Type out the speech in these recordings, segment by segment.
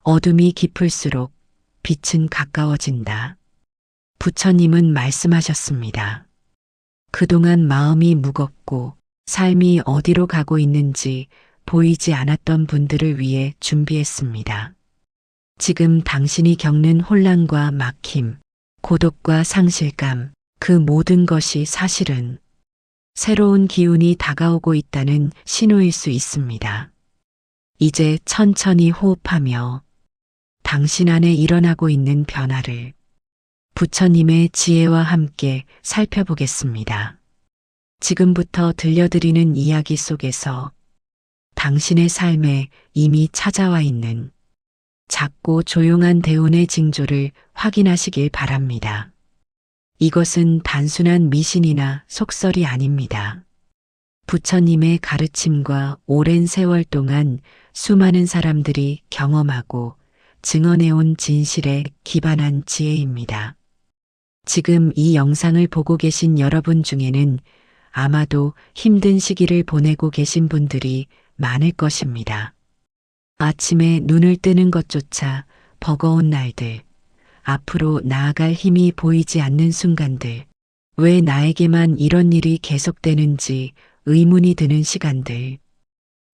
어둠이 깊을수록 빛은 가까워진다. 부처님은 말씀하셨습니다. 그동안 마음이 무겁고 삶이 어디로 가고 있는지 보이지 않았던 분들을 위해 준비했습니다. 지금 당신이 겪는 혼란과 막힘, 고독과 상실감, 그 모든 것이 사실은 새로운 기운이 다가오고 있다는 신호일 수 있습니다. 이제 천천히 호흡하며 당신 안에 일어나고 있는 변화를 부처님의 지혜와 함께 살펴보겠습니다. 지금부터 들려드리는 이야기 속에서 당신의 삶에 이미 찾아와 있는 작고 조용한 대운의 징조를 확인하시길 바랍니다. 이것은 단순한 미신이나 속설이 아닙니다. 부처님의 가르침과 오랜 세월 동안 수많은 사람들이 경험하고 증언해온 진실에 기반한 지혜입니다. 지금 이 영상을 보고 계신 여러분 중에는 아마도 힘든 시기를 보내고 계신 분들이 많을 것입니다. 아침에 눈을 뜨는 것조차 버거운 날들, 앞으로 나아갈 힘이 보이지 않는 순간들, 왜 나에게만 이런 일이 계속되는지 의문이 드는 시간들,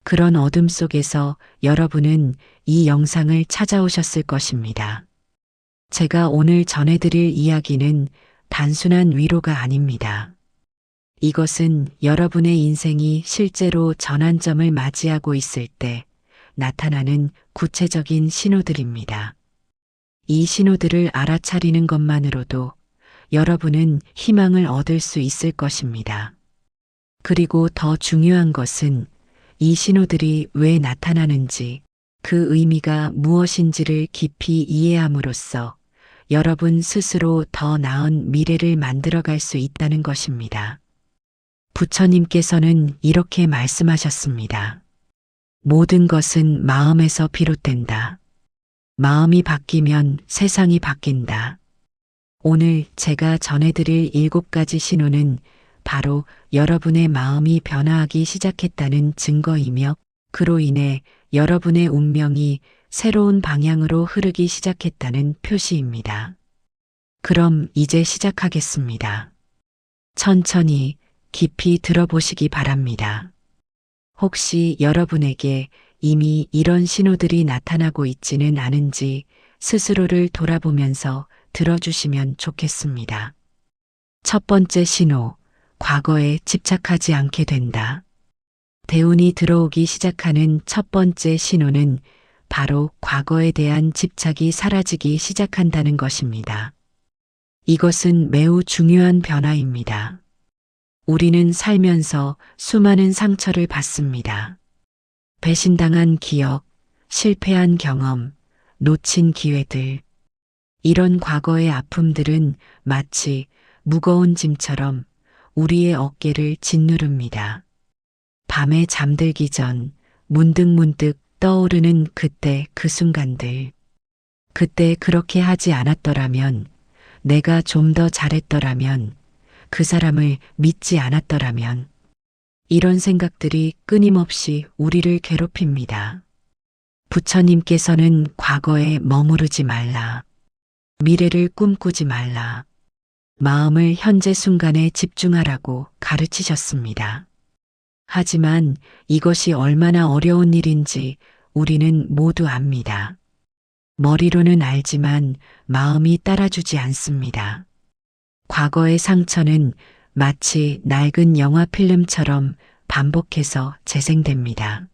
그런 어둠 속에서 여러분은 이 영상을 찾아오셨을 것입니다. 제가 오늘 전해드릴 이야기는 단순한 위로가 아닙니다. 이것은 여러분의 인생이 실제로 전환점을 맞이하고 있을 때 나타나는 구체적인 신호들입니다. 이 신호들을 알아차리는 것만으로도 여러분은 희망을 얻을 수 있을 것입니다. 그리고 더 중요한 것은 이 신호들이 왜 나타나는지, 그 의미가 무엇인지를 깊이 이해함으로써 여러분 스스로 더 나은 미래를 만들어갈 수 있다는 것입니다. 부처님께서는 이렇게 말씀하셨습니다. 모든 것은 마음에서 비롯된다. 마음이 바뀌면 세상이 바뀐다. 오늘 제가 전해드릴 7가지 신호는 바로 여러분의 마음이 변화하기 시작했다는 증거이며 그로 인해 여러분의 운명이 새로운 방향으로 흐르기 시작했다는 표시입니다. 그럼 이제 시작하겠습니다. 천천히 깊이 들어보시기 바랍니다. 혹시 여러분에게 이미 이런 신호들이 나타나고 있지는 않은지 스스로를 돌아보면서 들어주시면 좋겠습니다. 첫 번째 신호, 과거에 집착하지 않게 된다. 대운이 들어오기 시작하는 첫 번째 신호는 바로 과거에 대한 집착이 사라지기 시작한다는 것입니다. 이것은 매우 중요한 변화입니다. 우리는 살면서 수많은 상처를 받습니다. 배신당한 기억, 실패한 경험, 놓친 기회들. 이런 과거의 아픔들은 마치 무거운 짐처럼 우리의 어깨를 짓누릅니다. 밤에 잠들기 전 문득문득 떠오르는 그때 그 순간들. 그때 그렇게 하지 않았더라면, 내가 좀 더 잘했더라면, 그 사람을 믿지 않았더라면, 이런 생각들이 끊임없이 우리를 괴롭힙니다. 부처님께서는 과거에 머무르지 말라. 미래를 꿈꾸지 말라. 마음을 현재 순간에 집중하라고 가르치셨습니다. 하지만 이것이 얼마나 어려운 일인지 우리는 모두 압니다. 머리로는 알지만 마음이 따라주지 않습니다. 과거의 상처는 마치 낡은 영화 필름처럼 반복해서 재생됩니다.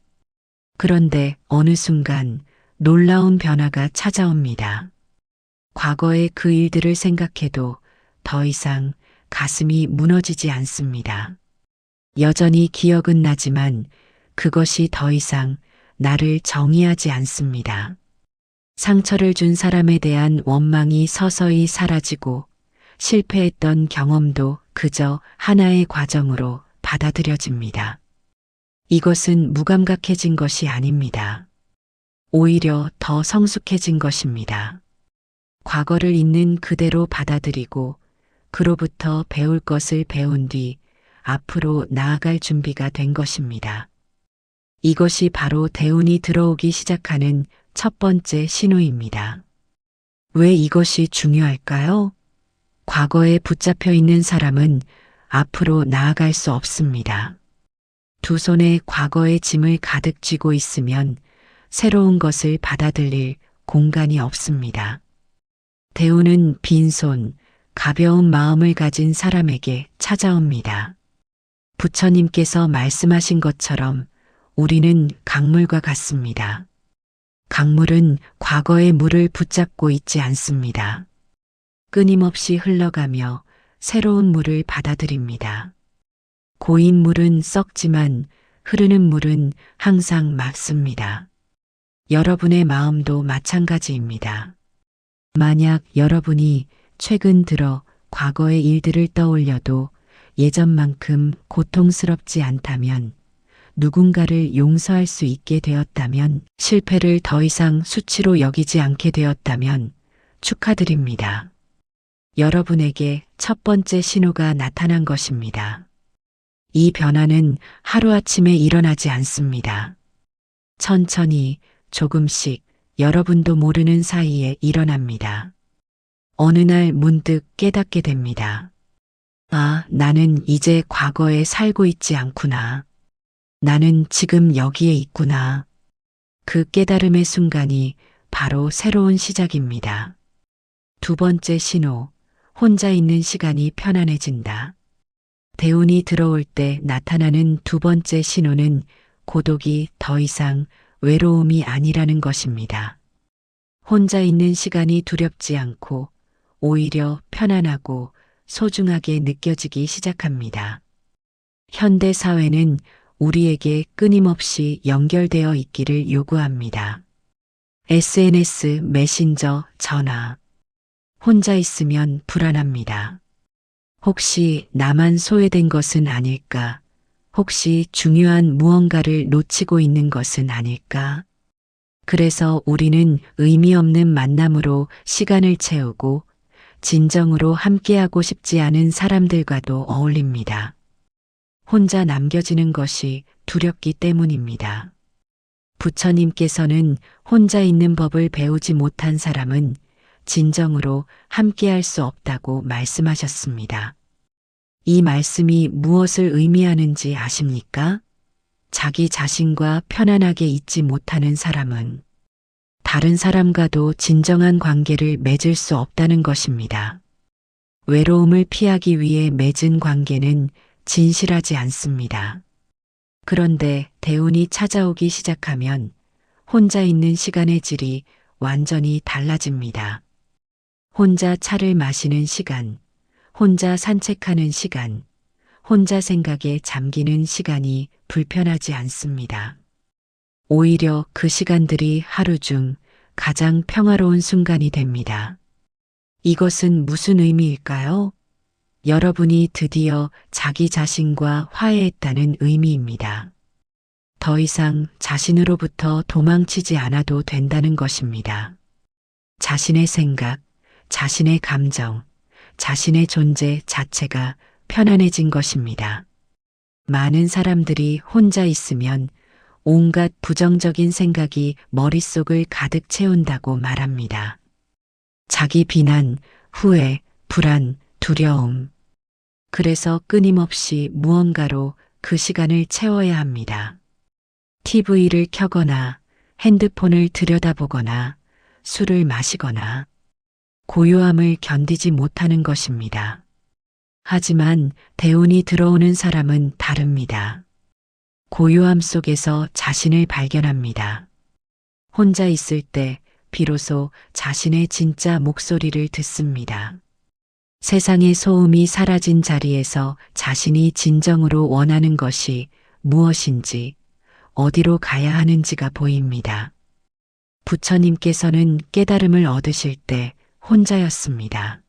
그런데 어느 순간 놀라운 변화가 찾아옵니다. 과거의 그 일들을 생각해도 더 이상 가슴이 무너지지 않습니다. 여전히 기억은 나지만 그것이 더 이상 나를 정의하지 않습니다. 상처를 준 사람에 대한 원망이 서서히 사라지고 실패했던 경험도 그저 하나의 과정으로 받아들여집니다. 이것은 무감각해진 것이 아닙니다. 오히려 더 성숙해진 것입니다. 과거를 있는 그대로 받아들이고 그로부터 배울 것을 배운 뒤 앞으로 나아갈 준비가 된 것입니다. 이것이 바로 대운이 들어오기 시작하는 첫 번째 신호입니다. 왜 이것이 중요할까요? 과거에 붙잡혀 있는 사람은 앞으로 나아갈 수 없습니다. 두 손에 과거의 짐을 가득 쥐고 있으면 새로운 것을 받아들일 공간이 없습니다. 대우는 빈손, 가벼운 마음을 가진 사람에게 찾아옵니다. 부처님께서 말씀하신 것처럼 우리는 강물과 같습니다. 강물은 과거의 물을 붙잡고 있지 않습니다. 끊임없이 흘러가며 새로운 물을 받아들입니다. 고인 물은 썩지만 흐르는 물은 항상 맑습니다. 여러분의 마음도 마찬가지입니다. 만약 여러분이 최근 들어 과거의 일들을 떠올려도 예전만큼 고통스럽지 않다면, 누군가를 용서할 수 있게 되었다면, 실패를 더 이상 수치로 여기지 않게 되었다면 축하드립니다. 여러분에게 첫 번째 신호가 나타난 것입니다. 이 변화는 하루아침에 일어나지 않습니다. 천천히 조금씩 여러분도 모르는 사이에 일어납니다. 어느 날 문득 깨닫게 됩니다. 아, 나는 이제 과거에 살고 있지 않구나. 나는 지금 여기에 있구나. 그 깨달음의 순간이 바로 새로운 시작입니다. 두 번째 신호, 혼자 있는 시간이 편안해진다. 대운이 들어올 때 나타나는 두 번째 신호는 고독이 더 이상 외로움이 아니라는 것입니다. 혼자 있는 시간이 두렵지 않고 오히려 편안하고 소중하게 느껴지기 시작합니다. 현대 사회는 우리에게 끊임없이 연결되어 있기를 요구합니다. SNS, 메신저, 전화. 혼자 있으면 불안합니다. 혹시 나만 소외된 것은 아닐까? 혹시 중요한 무언가를 놓치고 있는 것은 아닐까? 그래서 우리는 의미 없는 만남으로 시간을 채우고 진정으로 함께하고 싶지 않은 사람들과도 어울립니다. 혼자 남겨지는 것이 두렵기 때문입니다. 부처님께서는 혼자 있는 법을 배우지 못한 사람은 진정으로 함께할 수 없다고 말씀하셨습니다. 이 말씀이 무엇을 의미하는지 아십니까? 자기 자신과 편안하게 있지 못하는 사람은 다른 사람과도 진정한 관계를 맺을 수 없다는 것입니다. 외로움을 피하기 위해 맺은 관계는 진실하지 않습니다. 그런데 대운이 찾아오기 시작하면 혼자 있는 시간의 질이 완전히 달라집니다. 혼자 차를 마시는 시간, 혼자 산책하는 시간, 혼자 생각에 잠기는 시간이 불편하지 않습니다. 오히려 그 시간들이 하루 중 가장 평화로운 순간이 됩니다. 이것은 무슨 의미일까요? 여러분이 드디어 자기 자신과 화해했다는 의미입니다. 더 이상 자신으로부터 도망치지 않아도 된다는 것입니다. 자신의 생각, 자신의 감정, 자신의 존재 자체가 편안해진 것입니다. 많은 사람들이 혼자 있으면 온갖 부정적인 생각이 머릿속을 가득 채운다고 말합니다. 자기 비난, 후회, 불안, 두려움. 그래서 끊임없이 무언가로 그 시간을 채워야 합니다. TV를 켜거나 핸드폰을 들여다보거나 술을 마시거나 고요함을 견디지 못하는 것입니다. 하지만 대운이 들어오는 사람은 다릅니다. 고요함 속에서 자신을 발견합니다. 혼자 있을 때 비로소 자신의 진짜 목소리를 듣습니다. 세상의 소음이 사라진 자리에서 자신이 진정으로 원하는 것이 무엇인지, 어디로 가야 하는지가 보입니다. 부처님께서는 깨달음을 얻으실 때 혼자였습니다.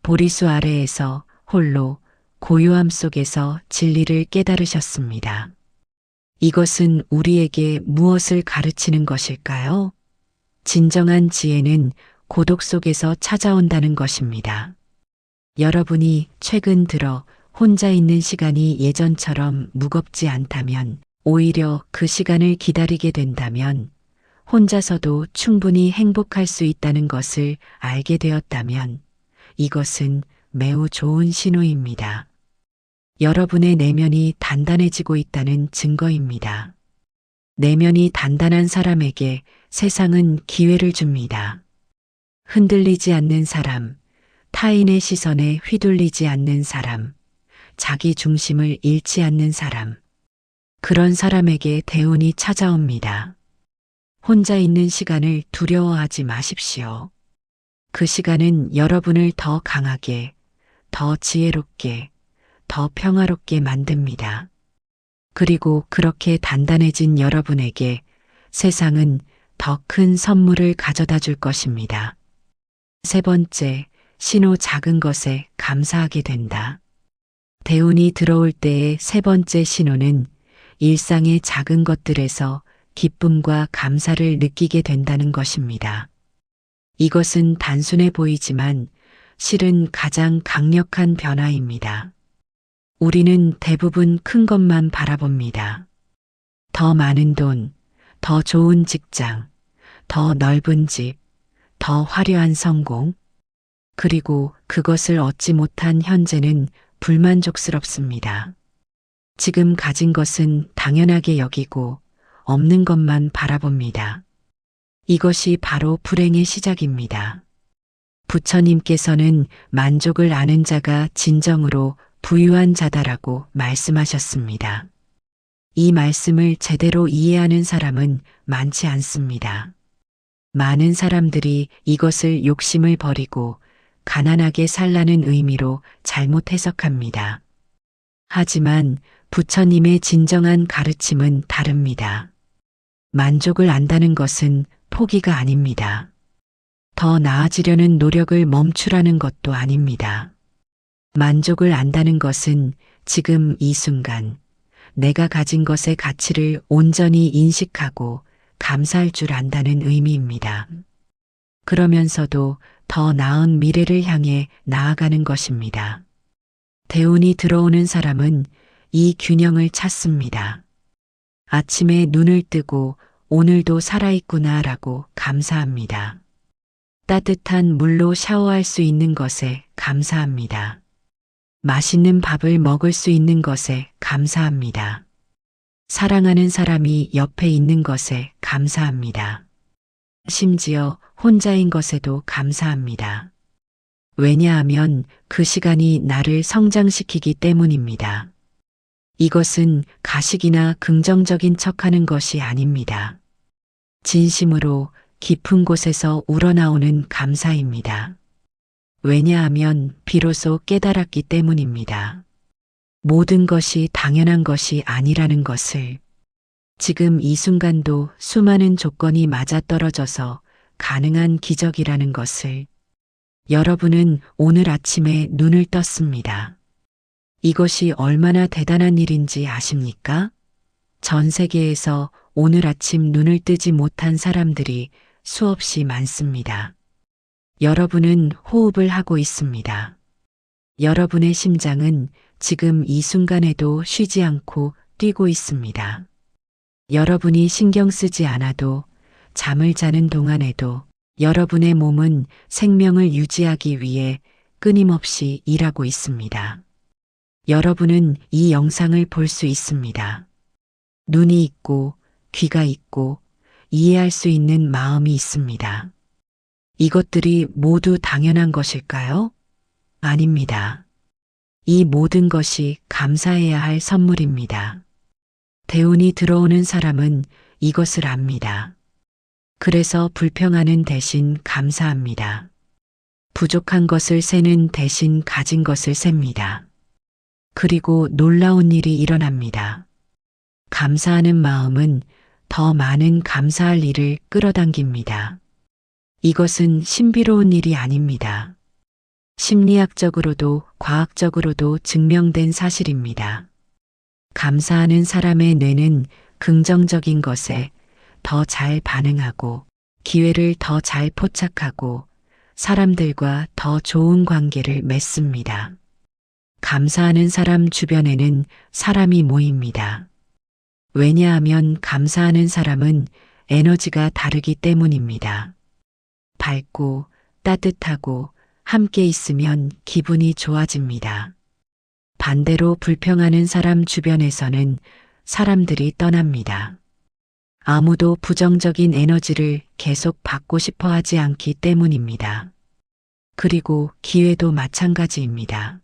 보리수 아래에서 홀로 고요함 속에서 진리를 깨달으셨습니다. 이것은 우리에게 무엇을 가르치는 것일까요? 진정한 지혜는 고독 속에서 찾아온다는 것입니다. 여러분이 최근 들어 혼자 있는 시간이 예전처럼 무겁지 않다면, 오히려 그 시간을 기다리게 된다면 혼자서도 충분히 행복할 수 있다는 것을 알게 되었다면 이것은 매우 좋은 신호입니다. 여러분의 내면이 단단해지고 있다는 증거입니다. 내면이 단단한 사람에게 세상은 기회를 줍니다. 흔들리지 않는 사람, 타인의 시선에 휘둘리지 않는 사람, 자기 중심을 잃지 않는 사람, 그런 사람에게 대운이 찾아옵니다. 혼자 있는 시간을 두려워하지 마십시오. 그 시간은 여러분을 더 강하게, 더 지혜롭게, 더 평화롭게 만듭니다. 그리고 그렇게 단단해진 여러분에게 세상은 더 큰 선물을 가져다 줄 것입니다. 세 번째, 신호 작은 것에 감사하게 된다. 대운이 들어올 때의 세 번째 신호는 일상의 작은 것들에서 기쁨과 감사를 느끼게 된다는 것입니다. 이것은 단순해 보이지만 실은 가장 강력한 변화입니다. 우리는 대부분 큰 것만 바라봅니다. 더 많은 돈, 더 좋은 직장, 더 넓은 집, 더 화려한 성공, 그리고 그것을 얻지 못한 현재는 불만족스럽습니다. 지금 가진 것은 당연하게 여기고 없는 것만 바라봅니다. 이것이 바로 불행의 시작입니다. 부처님께서는 만족을 아는 자가 진정으로 부유한 자다라고 말씀하셨습니다. 이 말씀을 제대로 이해하는 사람은 많지 않습니다. 많은 사람들이 이것을 욕심을 버리고 가난하게 살라는 의미로 잘못 해석합니다. 하지만 부처님의 진정한 가르침은 다릅니다. 만족을 안다는 것은 포기가 아닙니다. 더 나아지려는 노력을 멈추라는 것도 아닙니다. 만족을 안다는 것은 지금 이 순간 내가 가진 것의 가치를 온전히 인식하고 감사할 줄 안다는 의미입니다. 그러면서도 더 나은 미래를 향해 나아가는 것입니다. 대운이 들어오는 사람은 이 균형을 찾습니다. 아침에 눈을 뜨고 오늘도 살아있구나라고 감사합니다. 따뜻한 물로 샤워할 수 있는 것에 감사합니다. 맛있는 밥을 먹을 수 있는 것에 감사합니다. 사랑하는 사람이 옆에 있는 것에 감사합니다. 심지어 혼자인 것에도 감사합니다. 왜냐하면 그 시간이 나를 성장시키기 때문입니다. 이것은 가식이나 긍정적인 척하는 것이 아닙니다. 진심으로 깊은 곳에서 우러나오는 감사입니다. 왜냐하면 비로소 깨달았기 때문입니다. 모든 것이 당연한 것이 아니라는 것을, 지금 이 순간도 수많은 조건이 맞아떨어져서 가능한 기적이라는 것을, 여러분은 오늘 아침에 눈을 떴습니다. 이것이 얼마나 대단한 일인지 아십니까? 전 세계에서 오늘 아침 눈을 뜨지 못한 사람들이 수없이 많습니다. 여러분은 호흡을 하고 있습니다. 여러분의 심장은 지금 이 순간에도 쉬지 않고 뛰고 있습니다. 여러분이 신경 쓰지 않아도, 잠을 자는 동안에도 여러분의 몸은 생명을 유지하기 위해 끊임없이 일하고 있습니다. 여러분은 이 영상을 볼 수 있습니다. 눈이 있고 귀가 있고 이해할 수 있는 마음이 있습니다. 이것들이 모두 당연한 것일까요? 아닙니다. 이 모든 것이 감사해야 할 선물입니다. 대운이 들어오는 사람은 이것을 압니다. 그래서 불평하는 대신 감사합니다. 부족한 것을 세는 대신 가진 것을 셉니다. 그리고 놀라운 일이 일어납니다. 감사하는 마음은 더 많은 감사할 일을 끌어당깁니다. 이것은 신비로운 일이 아닙니다. 심리학적으로도 과학적으로도 증명된 사실입니다. 감사하는 사람의 뇌는 긍정적인 것에 더 잘 반응하고 기회를 더 잘 포착하고 사람들과 더 좋은 관계를 맺습니다. 감사하는 사람 주변에는 사람이 모입니다. 왜냐하면 감사하는 사람은 에너지가 다르기 때문입니다. 밝고 따뜻하고 함께 있으면 기분이 좋아집니다. 반대로 불평하는 사람 주변에서는 사람들이 떠납니다. 아무도 부정적인 에너지를 계속 받고 싶어 하지 않기 때문입니다. 그리고 기회도 마찬가지입니다.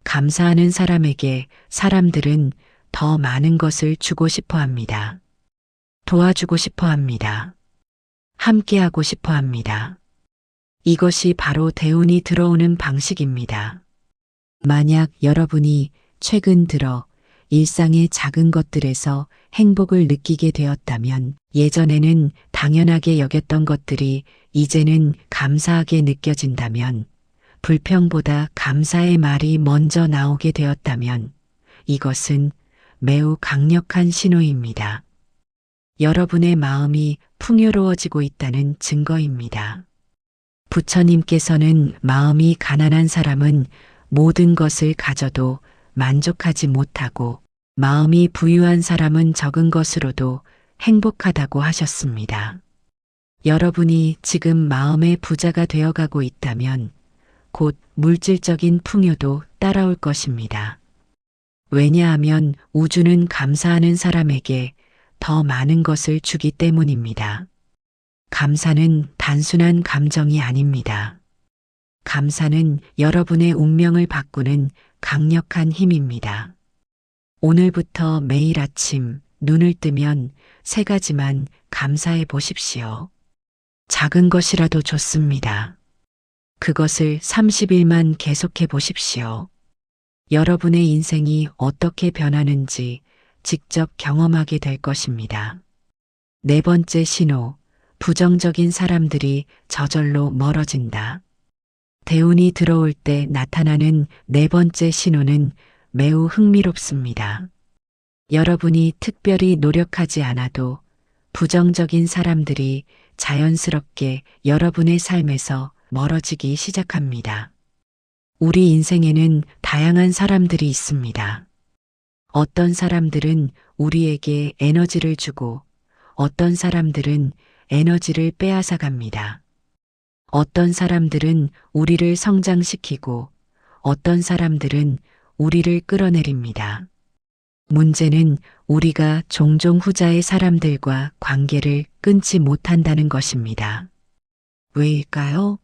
감사하는 사람에게 사람들은 더 많은 것을 주고 싶어 합니다. 도와주고 싶어 합니다. 함께하고 싶어 합니다. 이것이 바로 대운이 들어오는 방식입니다. 만약 여러분이 최근 들어 일상의 작은 것들에서 행복을 느끼게 되었다면 예전에는 당연하게 여겼던 것들이 이제는 감사하게 느껴진다면 불평보다 감사의 말이 먼저 나오게 되었다면 이것은 매우 강력한 신호입니다. 여러분의 마음이 풍요로워지고 있다는 증거입니다. 부처님께서는 마음이 가난한 사람은 모든 것을 가져도 만족하지 못하고 마음이 부유한 사람은 적은 것으로도 행복하다고 하셨습니다. 여러분이 지금 마음의 부자가 되어가고 있다면 곧 물질적인 풍요도 따라올 것입니다. 왜냐하면 우주는 감사하는 사람에게 더 많은 것을 주기 때문입니다. 감사는 단순한 감정이 아닙니다. 감사는 여러분의 운명을 바꾸는 강력한 힘입니다. 오늘부터 매일 아침 눈을 뜨면 3가지만 감사해 보십시오. 작은 것이라도 좋습니다. 그것을 30일만 계속해 보십시오. 여러분의 인생이 어떻게 변하는지 직접 경험하게 될 것입니다. 4번째 신호, 부정적인 사람들이 저절로 멀어진다. 대운이 들어올 때 나타나는 4번째 신호는 매우 흥미롭습니다. 여러분이 특별히 노력하지 않아도 부정적인 사람들이 자연스럽게 여러분의 삶에서 멀어지기 시작합니다. 우리 인생에는 다양한 사람들이 있습니다. 어떤 사람들은 우리에게 에너지를 주고 어떤 사람들은 에너지를 빼앗아 갑니다. 어떤 사람들은 우리를 성장시키고 어떤 사람들은 우리를 끌어내립니다. 문제는 우리가 종종 후자의 사람들과 관계를 끊지 못한다는 것입니다. 왜일까요?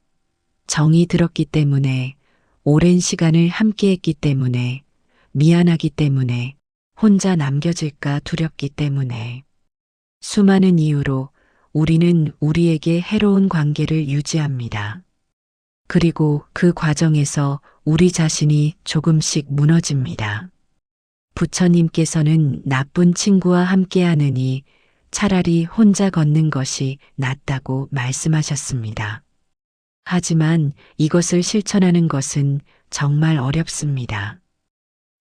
정이 들었기 때문에, 오랜 시간을 함께했기 때문에, 미안하기 때문에, 혼자 남겨질까 두렵기 때문에. 수많은 이유로 우리는 우리에게 해로운 관계를 유지합니다. 그리고 그 과정에서 우리 자신이 조금씩 무너집니다. 부처님께서는 나쁜 친구와 함께하느니 차라리 혼자 걷는 것이 낫다고 말씀하셨습니다. 하지만 이것을 실천하는 것은 정말 어렵습니다.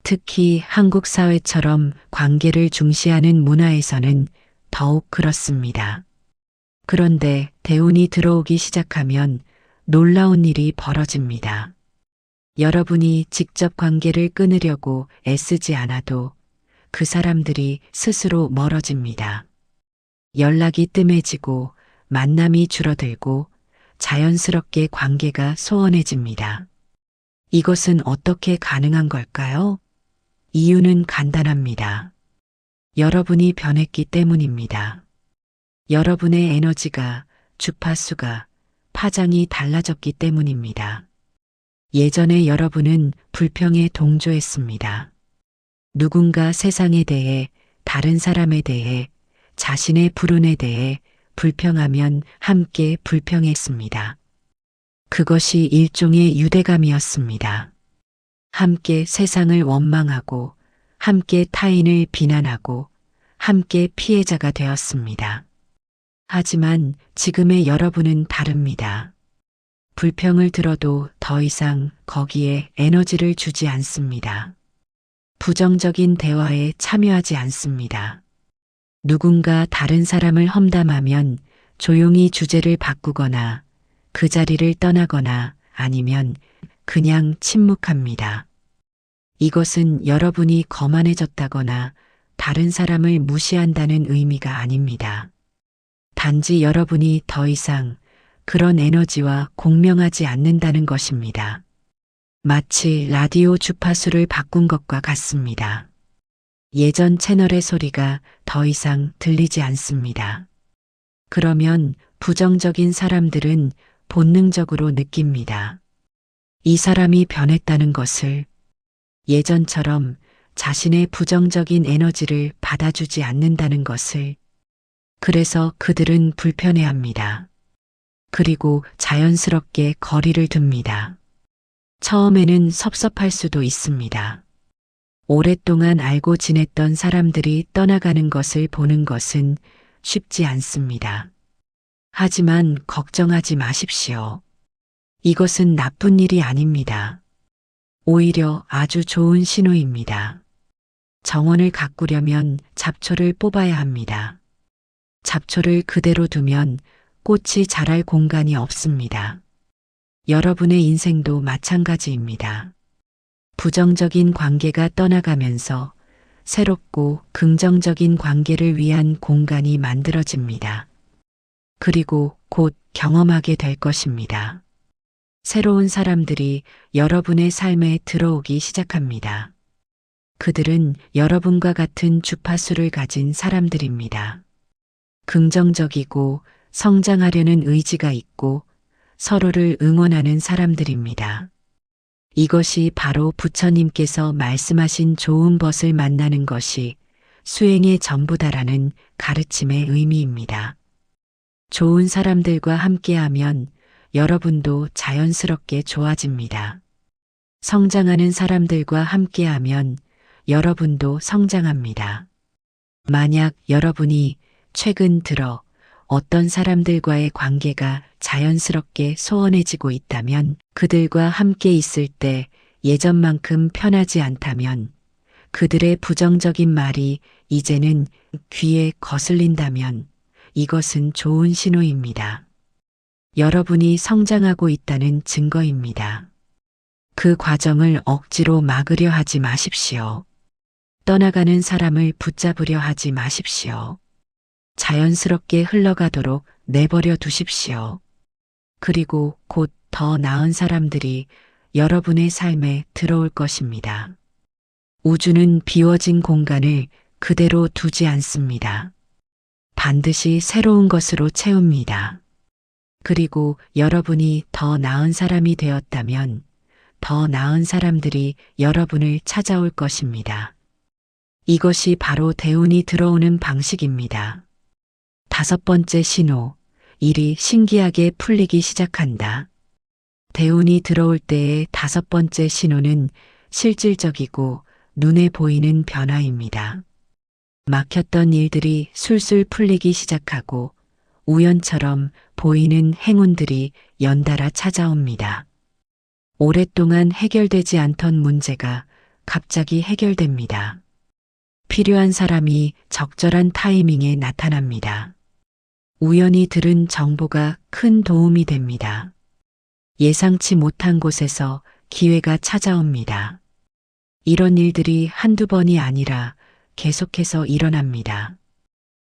특히 한국 사회처럼 관계를 중시하는 문화에서는 더욱 그렇습니다. 그런데 대운이 들어오기 시작하면 놀라운 일이 벌어집니다. 여러분이 직접 관계를 끊으려고 애쓰지 않아도 그 사람들이 스스로 멀어집니다. 연락이 뜸해지고 만남이 줄어들고 자연스럽게 관계가 소원해집니다. 이것은 어떻게 가능한 걸까요? 이유는 간단합니다. 여러분이 변했기 때문입니다. 여러분의 에너지가, 주파수가, 파장이 달라졌기 때문입니다. 예전에 여러분은 불평에 동조했습니다. 누군가 세상에 대해, 다른 사람에 대해, 자신의 불운에 대해 불평하면 함께 불평했습니다. 그것이 일종의 유대감이었습니다. 함께 세상을 원망하고, 함께 타인을 비난하고, 함께 피해자가 되었습니다. 하지만 지금의 여러분은 다릅니다. 불평을 들어도 더 이상 거기에 에너지를 주지 않습니다. 부정적인 대화에 참여하지 않습니다. 누군가 다른 사람을 험담하면 조용히 주제를 바꾸거나 그 자리를 떠나거나 아니면 그냥 침묵합니다. 이것은 여러분이 거만해졌다거나 다른 사람을 무시한다는 의미가 아닙니다. 단지 여러분이 더 이상 그런 에너지와 공명하지 않는다는 것입니다. 마치 라디오 주파수를 바꾼 것과 같습니다. 예전 채널의 소리가 더 이상 들리지 않습니다. 그러면 부정적인 사람들은 본능적으로 느낍니다. 이 사람이 변했다는 것을, 예전처럼 자신의 부정적인 에너지를 받아주지 않는다는 것을. 그래서 그들은 불편해합니다. 그리고 자연스럽게 거리를 둡니다. 처음에는 섭섭할 수도 있습니다. 오랫동안 알고 지냈던 사람들이 떠나가는 것을 보는 것은 쉽지 않습니다. 하지만 걱정하지 마십시오. 이것은 나쁜 일이 아닙니다. 오히려 아주 좋은 신호입니다. 정원을 가꾸려면 잡초를 뽑아야 합니다. 잡초를 그대로 두면 꽃이 자랄 공간이 없습니다. 여러분의 인생도 마찬가지입니다. 부정적인 관계가 떠나가면서 새롭고 긍정적인 관계를 위한 공간이 만들어집니다. 그리고 곧 경험하게 될 것입니다. 새로운 사람들이 여러분의 삶에 들어오기 시작합니다. 그들은 여러분과 같은 주파수를 가진 사람들입니다. 긍정적이고 성장하려는 의지가 있고 서로를 응원하는 사람들입니다. 이것이 바로 부처님께서 말씀하신 좋은 벗을 만나는 것이 수행의 전부다라는 가르침의 의미입니다. 좋은 사람들과 함께하면 여러분도 자연스럽게 좋아집니다. 성장하는 사람들과 함께하면 여러분도 성장합니다. 만약 여러분이 최근 들어 어떤 사람들과의 관계가 자연스럽게 소원해지고 있다면, 그들과 함께 있을 때 예전만큼 편하지 않다면, 그들의 부정적인 말이 이제는 귀에 거슬린다면 이것은 좋은 신호입니다. 여러분이 성장하고 있다는 증거입니다. 그 과정을 억지로 막으려 하지 마십시오. 떠나가는 사람을 붙잡으려 하지 마십시오. 자연스럽게 흘러가도록 내버려 두십시오. 그리고 곧 더 나은 사람들이 여러분의 삶에 들어올 것입니다. 우주는 비워진 공간을 그대로 두지 않습니다. 반드시 새로운 것으로 채웁니다. 그리고 여러분이 더 나은 사람이 되었다면 더 나은 사람들이 여러분을 찾아올 것입니다. 이것이 바로 대운이 들어오는 방식입니다. 5번째 신호, 일이 신기하게 풀리기 시작한다. 대운이 들어올 때의 5번째 신호는 실질적이고 눈에 보이는 변화입니다. 막혔던 일들이 술술 풀리기 시작하고 우연처럼 보이는 행운들이 연달아 찾아옵니다. 오랫동안 해결되지 않던 문제가 갑자기 해결됩니다. 필요한 사람이 적절한 타이밍에 나타납니다. 우연히 들은 정보가 큰 도움이 됩니다. 예상치 못한 곳에서 기회가 찾아옵니다. 이런 일들이 한두 번이 아니라 계속해서 일어납니다.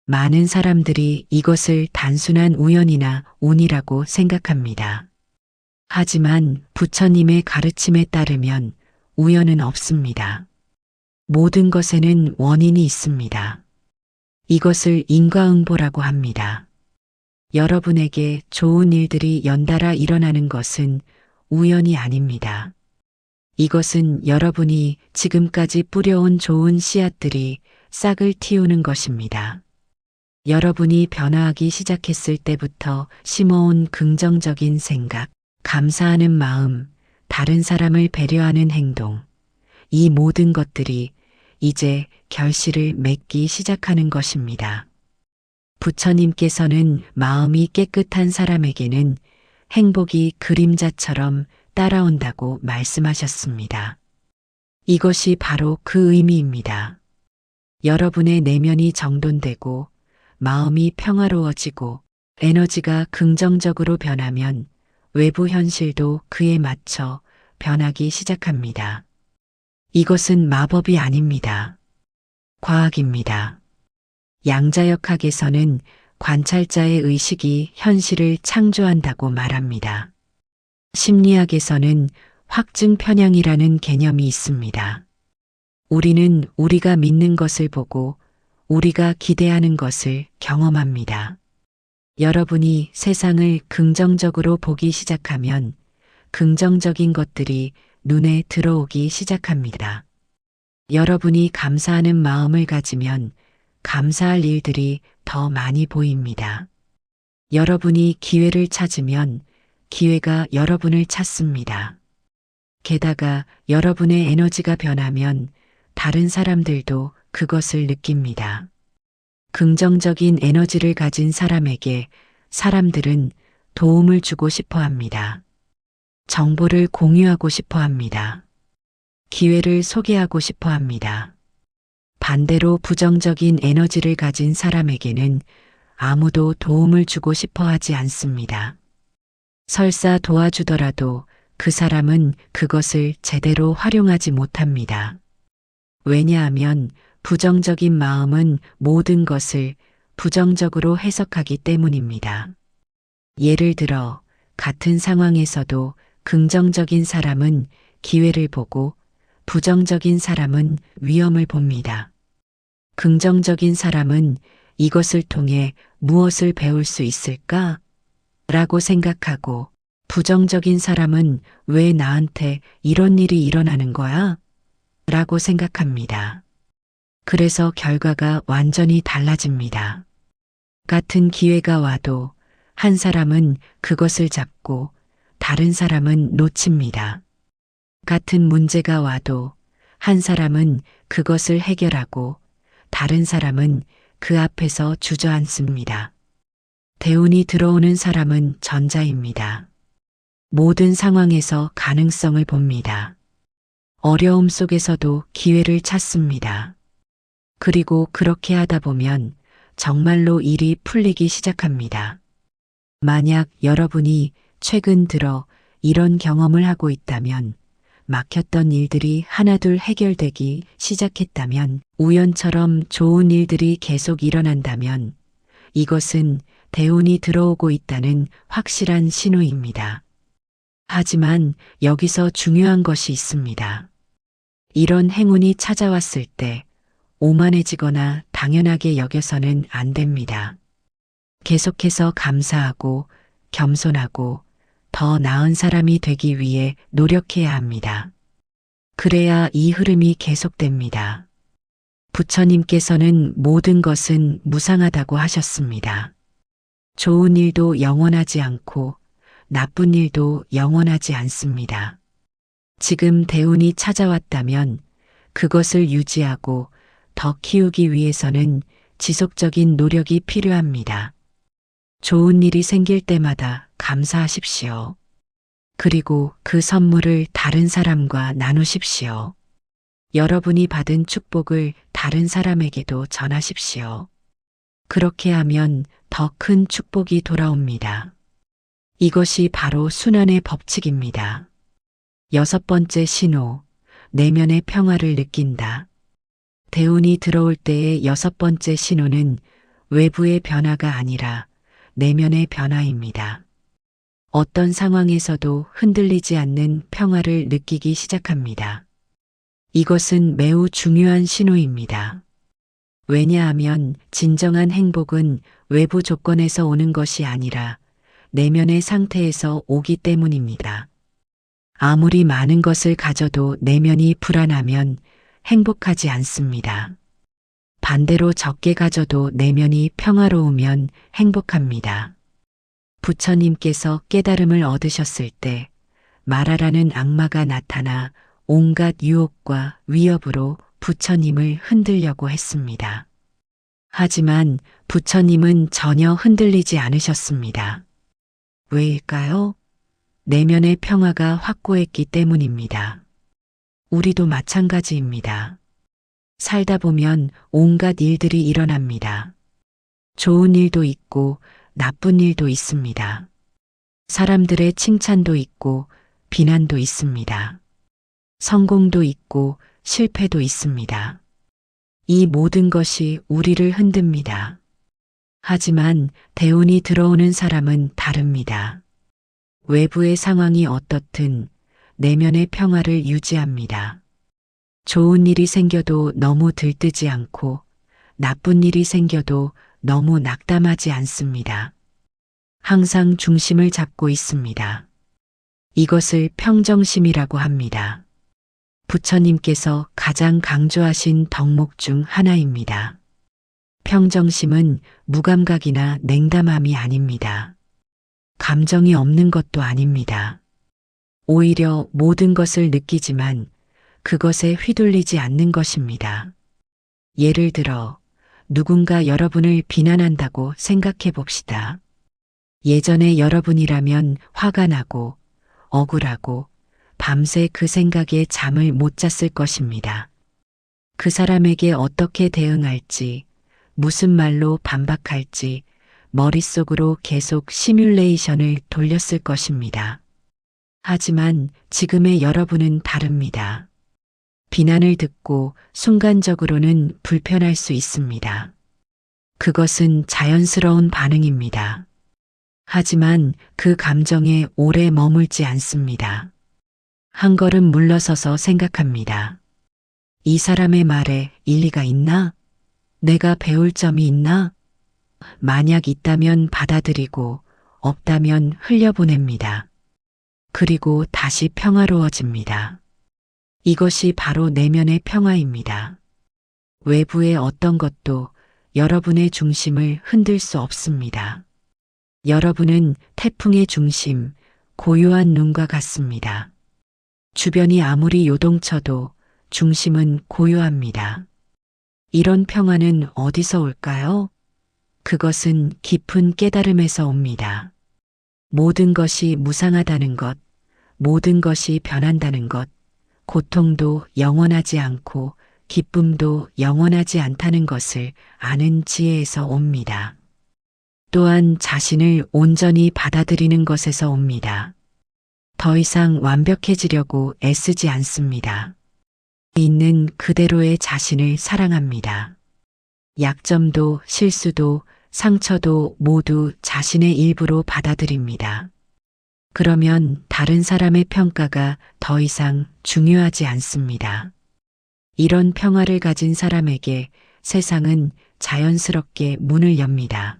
많은 사람들이 이것을 단순한 우연이나 운이라고 생각합니다. 하지만 부처님의 가르침에 따르면 우연은 없습니다. 모든 것에는 원인이 있습니다. 이것을 인과응보라고 합니다. 여러분에게 좋은 일들이 연달아 일어나는 것은 우연이 아닙니다. 이것은 여러분이 지금까지 뿌려온 좋은 씨앗들이 싹을 틔우는 것입니다. 여러분이 변화하기 시작했을 때부터 심어온 긍정적인 생각, 감사하는 마음, 다른 사람을 배려하는 행동, 이 모든 것들이 이제 결실을 맺기 시작하는 것입니다. 부처님께서는 마음이 깨끗한 사람에게는 행복이 그림자처럼 따라온다고 말씀하셨습니다. 이것이 바로 그 의미입니다. 여러분의 내면이 정돈되고 마음이 평화로워지고 에너지가 긍정적으로 변하면 외부 현실도 그에 맞춰 변하기 시작합니다. 이것은 마법이 아닙니다. 과학입니다. 양자역학에서는 관찰자의 의식이 현실을 창조한다고 말합니다. 심리학에서는 확증 편향이라는 개념이 있습니다. 우리는 우리가 믿는 것을 보고 우리가 기대하는 것을 경험합니다. 여러분이 세상을 긍정적으로 보기 시작하면 긍정적인 것들이 눈에 들어오기 시작합니다. 여러분이 감사하는 마음을 가지면 감사할 일들이 더 많이 보입니다. 여러분이 기회를 찾으면 기회가 여러분을 찾습니다. 게다가 여러분의 에너지가 변하면 다른 사람들도 그것을 느낍니다. 긍정적인 에너지를 가진 사람에게 사람들은 도움을 주고 싶어 합니다. 정보를 공유하고 싶어 합니다. 기회를 소개하고 싶어 합니다. 반대로 부정적인 에너지를 가진 사람에게는 아무도 도움을 주고 싶어 하지 않습니다. 설사 도와주더라도 그 사람은 그것을 제대로 활용하지 못합니다. 왜냐하면 부정적인 마음은 모든 것을 부정적으로 해석하기 때문입니다. 예를 들어 같은 상황에서도 긍정적인 사람은 기회를 보고 부정적인 사람은 위험을 봅니다. 긍정적인 사람은 이것을 통해 무엇을 배울 수 있을까? 라고 생각하고 부정적인 사람은 왜 나한테 이런 일이 일어나는 거야? 라고 생각합니다. 그래서 결과가 완전히 달라집니다. 같은 기회가 와도 한 사람은 그것을 잡고 다른 사람은 놓칩니다. 같은 문제가 와도 한 사람은 그것을 해결하고 다른 사람은 그 앞에서 주저앉습니다. 대운이 들어오는 사람은 전자입니다. 모든 상황에서 가능성을 봅니다. 어려움 속에서도 기회를 찾습니다. 그리고 그렇게 하다 보면 정말로 일이 풀리기 시작합니다. 만약 여러분이 최근 들어 이런 경험을 하고 있다면, 막혔던 일들이 하나둘 해결되기 시작했다면, 우연처럼 좋은 일들이 계속 일어난다면, 이것은 대운이 들어오고 있다는 확실한 신호입니다. 하지만 여기서 중요한 것이 있습니다. 이런 행운이 찾아왔을 때 오만해지거나 당연하게 여겨서는 안 됩니다. 계속해서 감사하고 겸손하고 더 나은 사람이 되기 위해 노력해야 합니다. 그래야 이 흐름이 계속됩니다. 부처님께서는 모든 것은 무상하다고 하셨습니다. 좋은 일도 영원하지 않고 나쁜 일도 영원하지 않습니다. 지금 대운이 찾아왔다면 그것을 유지하고 더 키우기 위해서는 지속적인 노력이 필요합니다. 좋은 일이 생길 때마다 감사하십시오. 그리고 그 선물을 다른 사람과 나누십시오. 여러분이 받은 축복을 다른 사람에게도 전하십시오. 그렇게 하면 더 큰 축복이 돌아옵니다. 이것이 바로 순환의 법칙입니다. 6번째 신호, 내면의 평화를 느낀다. 대운이 들어올 때의 6번째 신호는 외부의 변화가 아니라 내면의 변화입니다. 어떤 상황에서도 흔들리지 않는 평화를 느끼기 시작합니다. 이것은 매우 중요한 신호입니다. 왜냐하면 진정한 행복은 외부 조건에서 오는 것이 아니라 내면의 상태에서 오기 때문입니다. 아무리 많은 것을 가져도 내면이 불안하면 행복하지 않습니다. 반대로 적게 가져도 내면이 평화로우면 행복합니다. 부처님께서 깨달음을 얻으셨을 때 마라라는 악마가 나타나 온갖 유혹과 위협으로 부처님을 흔들려고 했습니다. 하지만 부처님은 전혀 흔들리지 않으셨습니다. 왜일까요? 내면의 평화가 확고했기 때문입니다. 우리도 마찬가지입니다. 살다 보면 온갖 일들이 일어납니다. 좋은 일도 있고 나쁜 일도 있습니다. 사람들의 칭찬도 있고 비난도 있습니다. 성공도 있고 실패도 있습니다. 이 모든 것이 우리를 흔듭니다. 하지만 대운이 들어오는 사람은 다릅니다. 외부의 상황이 어떻든 내면의 평화를 유지합니다. 좋은 일이 생겨도 너무 들뜨지 않고 나쁜 일이 생겨도 너무 낙담하지 않습니다. 항상 중심을 잡고 있습니다. 이것을 평정심이라고 합니다. 부처님께서 가장 강조하신 덕목 중 하나입니다. 평정심은 무감각이나 냉담함이 아닙니다. 감정이 없는 것도 아닙니다. 오히려 모든 것을 느끼지만 그것에 휘둘리지 않는 것입니다. 예를 들어 누군가 여러분을 비난한다고 생각해 봅시다. 예전에 여러분이라면 화가 나고 억울하고 밤새 그 생각에 잠을 못 잤을 것입니다. 그 사람에게 어떻게 대응할지, 무슨 말로 반박할지 머릿속으로 계속 시뮬레이션을 돌렸을 것입니다. 하지만 지금의 여러분은 다릅니다. 비난을 듣고 순간적으로는 불편할 수 있습니다. 그것은 자연스러운 반응입니다. 하지만 그 감정에 오래 머물지 않습니다. 한 걸음 물러서서 생각합니다. 이 사람의 말에 일리가 있나? 내가 배울 점이 있나? 만약 있다면 받아들이고 없다면 흘려보냅니다. 그리고 다시 평화로워집니다. 이것이 바로 내면의 평화입니다. 외부의 어떤 것도 여러분의 중심을 흔들 수 없습니다. 여러분은 태풍의 중심, 고요한 눈과 같습니다. 주변이 아무리 요동쳐도 중심은 고요합니다. 이런 평화는 어디서 올까요? 그것은 깊은 깨달음에서 옵니다. 모든 것이 무상하다는 것, 모든 것이 변한다는 것, 고통도 영원하지 않고 기쁨도 영원하지 않다는 것을 아는 지혜에서 옵니다. 또한 자신을 온전히 받아들이는 것에서 옵니다. 더 이상 완벽해지려고 애쓰지 않습니다. 있는 그대로의 자신을 사랑합니다. 약점도 실수도 상처도 모두 자신의 일부로 받아들입니다. 그러면 다른 사람의 평가가 더 이상 중요하지 않습니다. 이런 평화를 가진 사람에게 세상은 자연스럽게 문을 엽니다.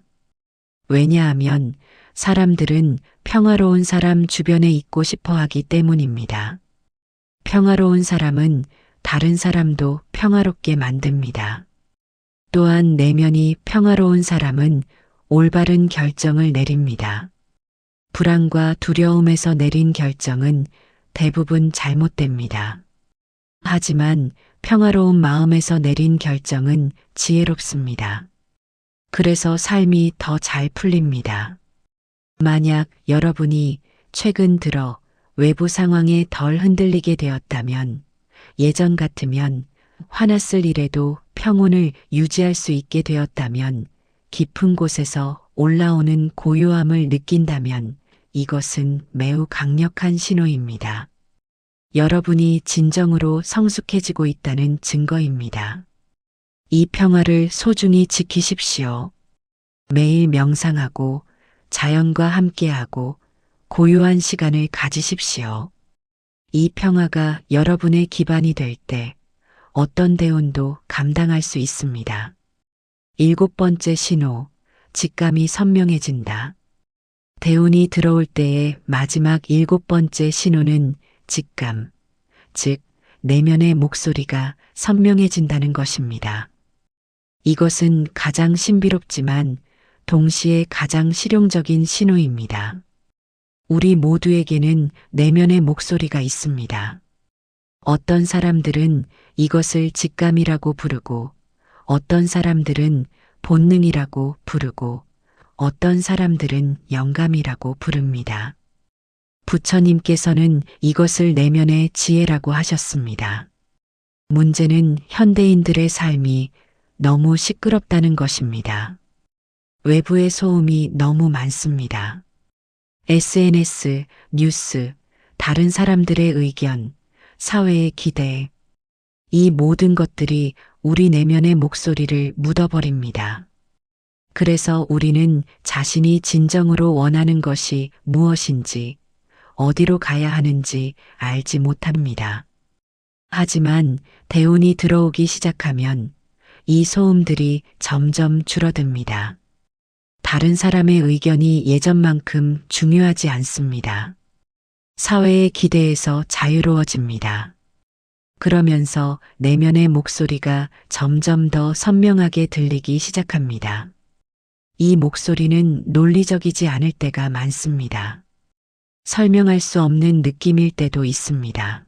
왜냐하면 사람들은 평화로운 사람 주변에 있고 싶어 하기 때문입니다. 평화로운 사람은 다른 사람도 평화롭게 만듭니다. 또한 내면이 평화로운 사람은 올바른 결정을 내립니다. 불안과 두려움에서 내린 결정은 대부분 잘못됩니다. 하지만 평화로운 마음에서 내린 결정은 지혜롭습니다. 그래서 삶이 더 잘 풀립니다. 만약 여러분이 최근 들어 외부 상황에 덜 흔들리게 되었다면, 예전 같으면 화났을 일에도 평온을 유지할 수 있게 되었다면, 깊은 곳에서 올라오는 고요함을 느낀다면 이것은 매우 강력한 신호입니다. 여러분이 진정으로 성숙해지고 있다는 증거입니다. 이 평화를 소중히 지키십시오. 매일 명상하고 자연과 함께하고 고요한 시간을 가지십시오. 이 평화가 여러분의 기반이 될 때 어떤 대운도 감당할 수 있습니다. 7번째 신호, 직감이 선명해진다. 대운이 들어올 때의 마지막 7번째 신호는 직감, 즉 내면의 목소리가 선명해진다는 것입니다. 이것은 가장 신비롭지만 동시에 가장 실용적인 신호입니다. 우리 모두에게는 내면의 목소리가 있습니다. 어떤 사람들은 이것을 직감이라고 부르고, 어떤 사람들은 본능이라고 부르고, 어떤 사람들은 영감이라고 부릅니다. 부처님께서는 이것을 내면의 지혜라고 하셨습니다. 문제는 현대인들의 삶이 너무 시끄럽다는 것입니다. 외부의 소음이 너무 많습니다. SNS, 뉴스, 다른 사람들의 의견, 사회의 기대, 이 모든 것들이 우리 내면의 목소리를 묻어버립니다. 그래서 우리는 자신이 진정으로 원하는 것이 무엇인지, 어디로 가야 하는지 알지 못합니다. 하지만 대운이 들어오기 시작하면 이 소음들이 점점 줄어듭니다. 다른 사람의 의견이 예전만큼 중요하지 않습니다. 사회의 기대에서 자유로워집니다. 그러면서 내면의 목소리가 점점 더 선명하게 들리기 시작합니다. 이 목소리는 논리적이지 않을 때가 많습니다. 설명할 수 없는 느낌일 때도 있습니다.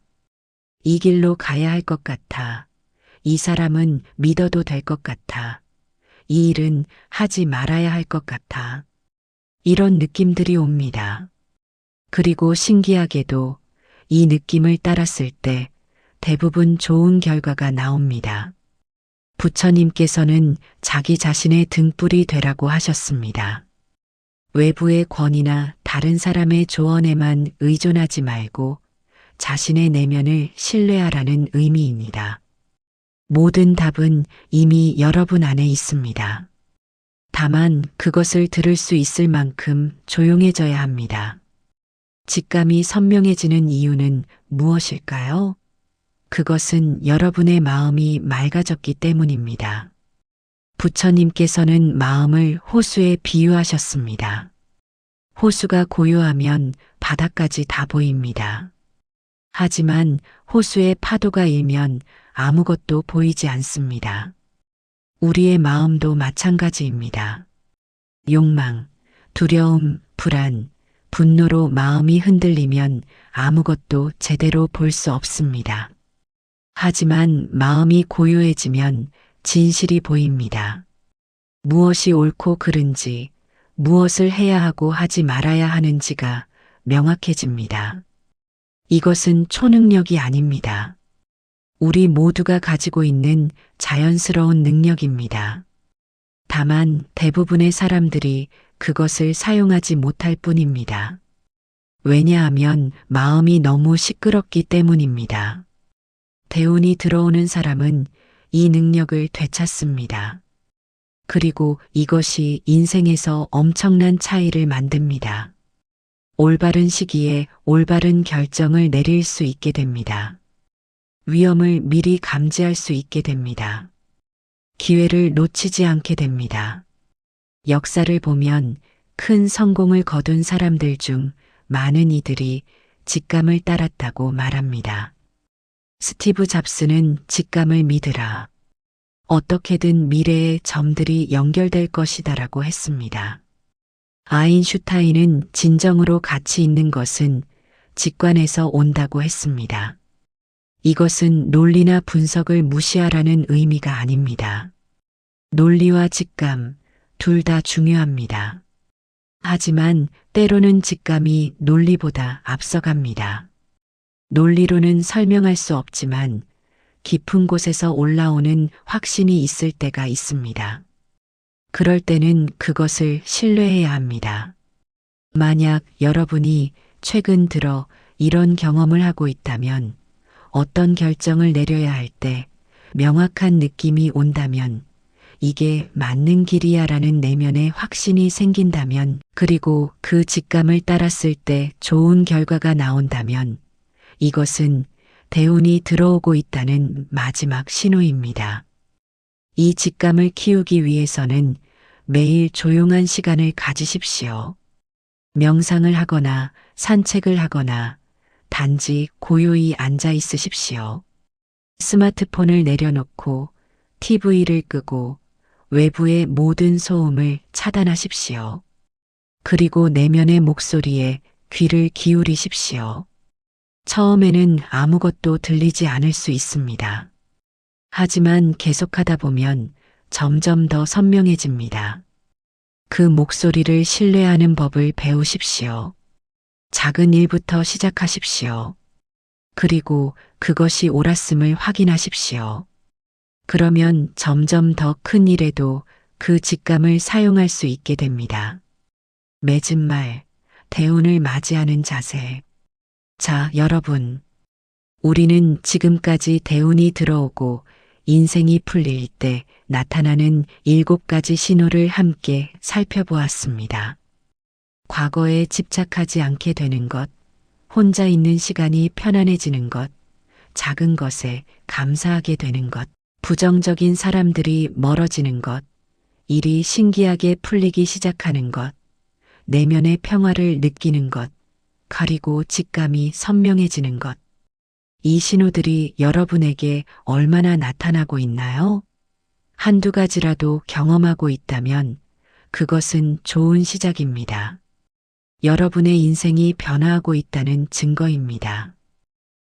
이 길로 가야 할 것 같아. 이 사람은 믿어도 될 것 같아. 이 일은 하지 말아야 할 것 같아. 이런 느낌들이 옵니다. 그리고 신기하게도 이 느낌을 따랐을 때 대부분 좋은 결과가 나옵니다. 부처님께서는 자기 자신의 등불이 되라고 하셨습니다. 외부의 권위나 다른 사람의 조언에만 의존하지 말고 자신의 내면을 신뢰하라는 의미입니다. 모든 답은 이미 여러분 안에 있습니다. 다만 그것을 들을 수 있을 만큼 조용해져야 합니다. 직감이 선명해지는 이유는 무엇일까요? 그것은 여러분의 마음이 맑아졌기 때문입니다. 부처님께서는 마음을 호수에 비유하셨습니다. 호수가 고요하면 바다까지 다 보입니다. 하지만 호수의 파도가 일면 아무것도 보이지 않습니다. 우리의 마음도 마찬가지입니다. 욕망, 두려움, 불안, 분노로 마음이 흔들리면 아무것도 제대로 볼 수 없습니다. 하지만 마음이 고요해지면 진실이 보입니다. 무엇이 옳고 그른지, 무엇을 해야 하고 하지 말아야 하는지가 명확해집니다. 이것은 초능력이 아닙니다. 우리 모두가 가지고 있는 자연스러운 능력입니다. 다만 대부분의 사람들이 그것을 사용하지 못할 뿐입니다. 왜냐하면 마음이 너무 시끄럽기 때문입니다. 대운이 들어오는 사람은 이 능력을 되찾습니다. 그리고 이것이 인생에서 엄청난 차이를 만듭니다. 올바른 시기에 올바른 결정을 내릴 수 있게 됩니다. 위험을 미리 감지할 수 있게 됩니다. 기회를 놓치지 않게 됩니다. 역사를 보면 큰 성공을 거둔 사람들 중 많은 이들이 직감을 따랐다고 말합니다. 스티브 잡스는 직감을 믿으라. 어떻게든 미래의 점들이 연결될 것이다라고 했습니다. 아인슈타인은 진정으로 가치 있는 것은 직관에서 온다고 했습니다. 이것은 논리나 분석을 무시하라는 의미가 아닙니다. 논리와 직감, 둘 다 중요합니다. 하지만 때로는 직감이 논리보다 앞서갑니다. 논리로는 설명할 수 없지만 깊은 곳에서 올라오는 확신이 있을 때가 있습니다. 그럴 때는 그것을 신뢰해야 합니다. 만약 여러분이 최근 들어 이런 경험을 하고 있다면, 어떤 결정을 내려야 할 때 명확한 느낌이 온다면, 이게 맞는 길이야라는 내면의 확신이 생긴다면, 그리고 그 직감을 따랐을 때 좋은 결과가 나온다면, 이것은 대운이 들어오고 있다는 마지막 신호입니다. 이 직감을 키우기 위해서는 매일 조용한 시간을 가지십시오. 명상을 하거나 산책을 하거나 단지 고요히 앉아 있으십시오. 스마트폰을 내려놓고 TV를 끄고 외부의 모든 소음을 차단하십시오. 그리고 내면의 목소리에 귀를 기울이십시오. 처음에는 아무것도 들리지 않을 수 있습니다. 하지만 계속하다 보면 점점 더 선명해집니다. 그 목소리를 신뢰하는 법을 배우십시오. 작은 일부터 시작하십시오. 그리고 그것이 옳았음을 확인하십시오. 그러면 점점 더 큰 일에도 그 직감을 사용할 수 있게 됩니다. 맺은 말, 대운을 맞이하는 자세. 자, 여러분. 우리는 지금까지 대운이 들어오고 인생이 풀릴 때 나타나는 7가지 신호를 함께 살펴보았습니다. 과거에 집착하지 않게 되는 것, 혼자 있는 시간이 편안해지는 것, 작은 것에 감사하게 되는 것, 부정적인 사람들이 멀어지는 것, 일이 신기하게 풀리기 시작하는 것, 내면의 평화를 느끼는 것, 그리고 직감이 선명해지는 것. 이 신호들이 여러분에게 얼마나 나타나고 있나요? 한두 가지라도 경험하고 있다면 그것은 좋은 시작입니다. 여러분의 인생이 변화하고 있다는 증거입니다.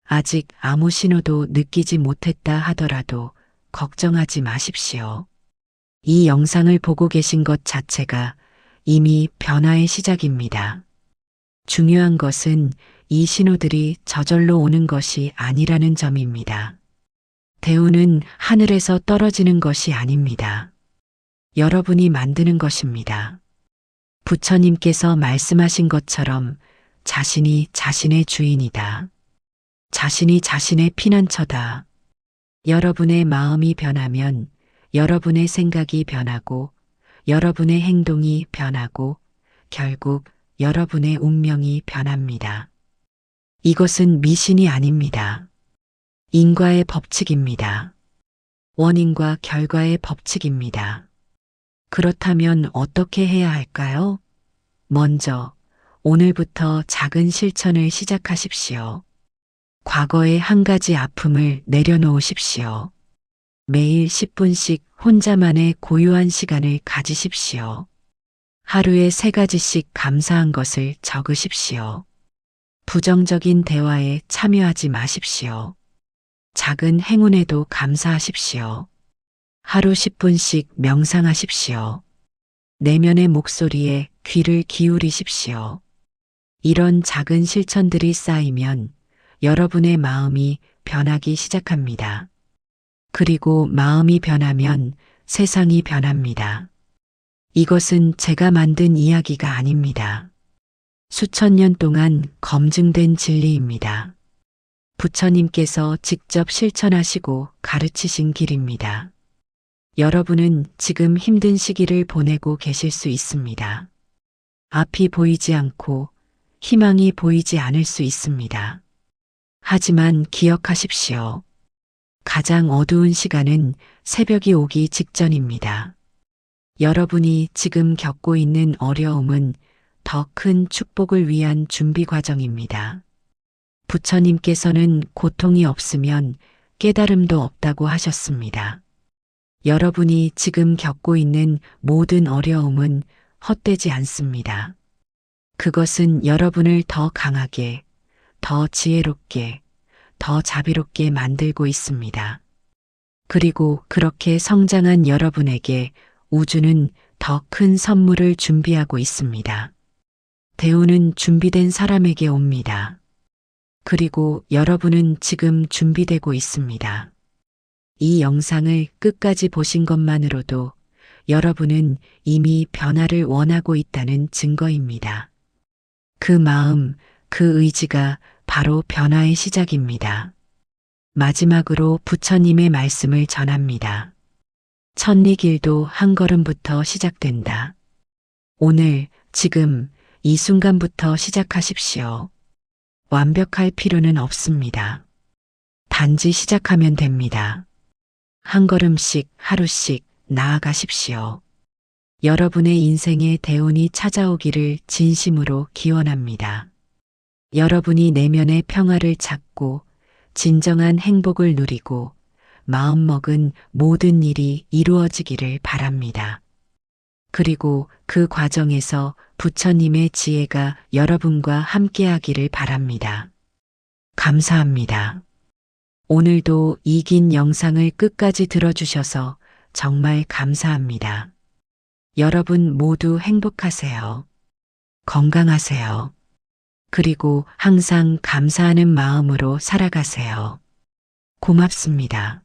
아직 아무 신호도 느끼지 못했다 하더라도 걱정하지 마십시오. 이 영상을 보고 계신 것 자체가 이미 변화의 시작입니다. 중요한 것은 이 신호들이 저절로 오는 것이 아니라는 점입니다. 대우는 하늘에서 떨어지는 것이 아닙니다. 여러분이 만드는 것입니다. 부처님께서 말씀하신 것처럼 자신이 자신의 주인이다. 자신이 자신의 피난처다. 여러분의 마음이 변하면 여러분의 생각이 변하고 여러분의 행동이 변하고 결국 여러분의 운명이 변합니다. 이것은 미신이 아닙니다. 인과의 법칙입니다. 원인과 결과의 법칙입니다. 그렇다면 어떻게 해야 할까요? 먼저 오늘부터 작은 실천을 시작하십시오. 과거의 한 가지 아픔을 내려놓으십시오. 매일 10분씩 혼자만의 고요한 시간을 가지십시오. 하루에 3가지씩 감사한 것을 적으십시오. 부정적인 대화에 참여하지 마십시오. 작은 행운에도 감사하십시오. 하루 10분씩 명상하십시오. 내면의 목소리에 귀를 기울이십시오. 이런 작은 실천들이 쌓이면 여러분의 마음이 변하기 시작합니다. 그리고 마음이 변하면 세상이 변합니다. 이것은 제가 만든 이야기가 아닙니다. 수천 년 동안 검증된 진리입니다. 부처님께서 직접 실천하시고 가르치신 길입니다. 여러분은 지금 힘든 시기를 보내고 계실 수 있습니다. 앞이 보이지 않고 희망이 보이지 않을 수 있습니다. 하지만 기억하십시오. 가장 어두운 시간은 새벽이 오기 직전입니다. 여러분이 지금 겪고 있는 어려움은 더 큰 축복을 위한 준비 과정입니다. 부처님께서는 고통이 없으면 깨달음도 없다고 하셨습니다. 여러분이 지금 겪고 있는 모든 어려움은 헛되지 않습니다. 그것은 여러분을 더 강하게, 더 지혜롭게, 더 자비롭게 만들고 있습니다. 그리고 그렇게 성장한 여러분에게 우주는 더 큰 선물을 준비하고 있습니다. 대우는 준비된 사람에게 옵니다. 그리고 여러분은 지금 준비되고 있습니다. 이 영상을 끝까지 보신 것만으로도 여러분은 이미 변화를 원하고 있다는 증거입니다. 그 마음, 그 의지가 바로 변화의 시작입니다. 마지막으로 부처님의 말씀을 전합니다. 천리길도 한 걸음부터 시작된다. 오늘, 지금, 이 순간부터 시작하십시오. 완벽할 필요는 없습니다. 단지 시작하면 됩니다. 한 걸음씩 하루씩 나아가십시오. 여러분의 인생에 대운이 찾아오기를 진심으로 기원합니다. 여러분이 내면의 평화를 찾고 진정한 행복을 누리고 마음먹은 모든 일이 이루어지기를 바랍니다. 그리고 그 과정에서 부처님의 지혜가 여러분과 함께하기를 바랍니다. 감사합니다. 오늘도 이 긴 영상을 끝까지 들어주셔서 정말 감사합니다. 여러분 모두 행복하세요. 건강하세요. 그리고 항상 감사하는 마음으로 살아가세요. 고맙습니다.